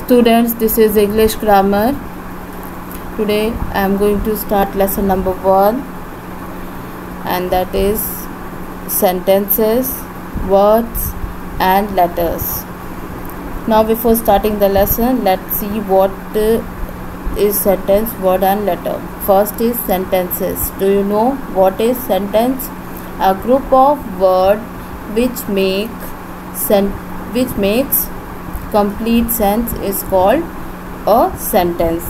Students, this is English grammar. Today I am going to start lesson number 1, and that is sentences, words and letters. Now before starting the lesson, let's see what is sentence, word and letter. First is sentences. Do you know what is sentence? A group of words which makes complete sense is called a sentence.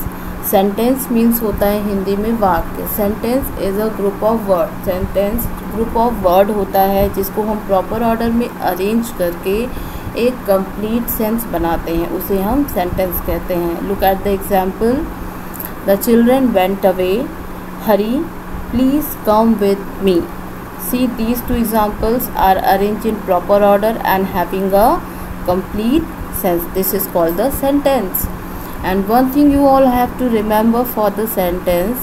Sentence means होता है हिंदी में वाक्य. Sentence is a group of word. Sentence group of word होता है जिसको हम proper order में arrange करके एक complete sense बनाते हैं, उसे हम sentence कहते हैं. Look at the example. The children went away. Hurry, please come with me. See, these two examples are arranged in proper order and having a complete sense. This is called the sentence. And one thing you all have to remember for the sentence,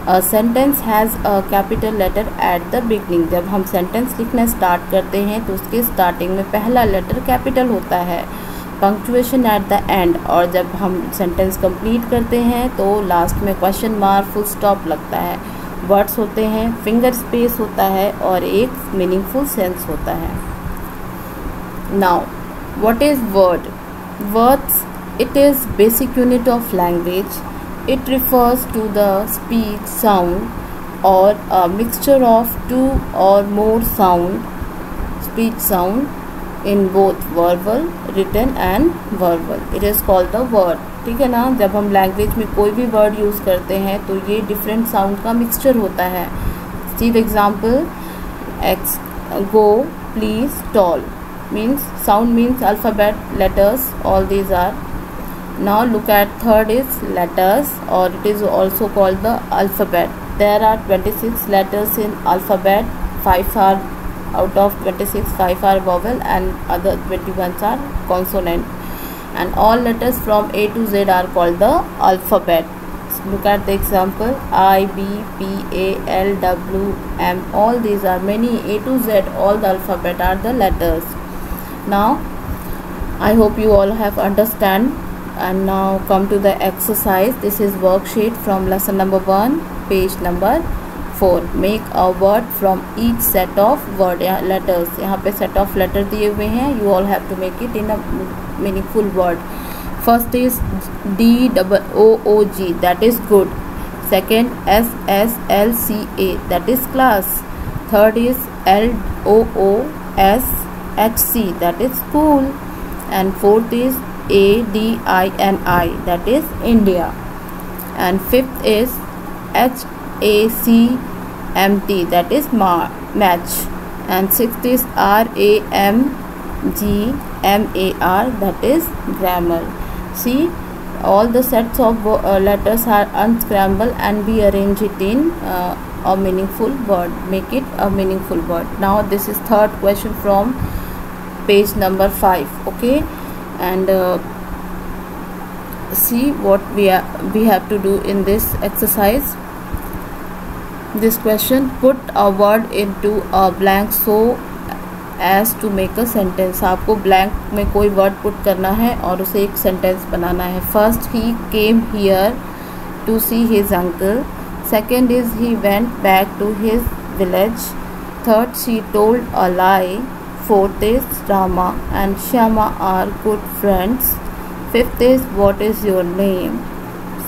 a sentence has a capital letter at the beginning. जब हम sentence लिखना start करते हैं तो उसके starting में पहला letter capital होता है, punctuation at the end, और जब हम sentence complete करते हैं तो last में question mark, full stop लगता है, words होते हैं, finger space होता है और एक meaningful sense होता है. Now, what is word? Words, it is basic unit of language. It refers to the speech, sound or a mixture of two or more speech sound in both verbal, written and verbal. It is called the word. ठीक है ना. जब हम language में कोई भी word use करते हैं तो ये डिफरेंट साउंड का मिक्सचर होता है. See the example. X, go, please, tall means sound means alphabet, letters, all these are. Now look at third is letters, or it is also called the alphabet. There are 26 letters in alphabet. 5 are out of 26, 5 are vowel and other 21 are consonant, and all letters from A to Z are called the alphabet. Look at the example. I, B, P, A, L, W, M, all these are many. A to Z, all the alphabet are the letters. Now I hope you all have understand, and now come to the exercise. This is worksheet from lesson number 1, page number 4. Make a word from each set of word या letters. यहाँ पे set of letter दिए हुए हैं. You all have to make it in a meaningful word. First is DOOG, that is good. Second, SSLCA, that is class. Third is LOOSHC, that is school. And fourth is ADINI, that is India. And fifth is HACMT, that is match. And sixth is RAMGMAR, that is grammar. See, all the sets of letters are unscrambled and we arrange it in a meaningful word. Make it a meaningful word. Now this is third question from page number 5. Okay, and see what we have to do in this exercise. This question, put a word into a blank so as to make a sentence. आपको blank में कोई word put करना है और उसे एक sentence बनाना है. First, he came here to see his uncle. Second is he went back to his village. Third, she told a lie. Fourth is Rama and Shyama are good friends. Fifth is what is your name.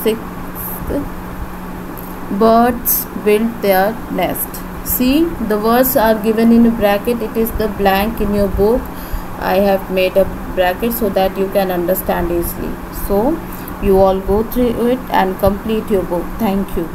Sixth, birds build their nest. See, the words are given in a bracket. It is the blank in your book. I have made a bracket so that you can understand easily. So you all go through it and complete your book. Thank you.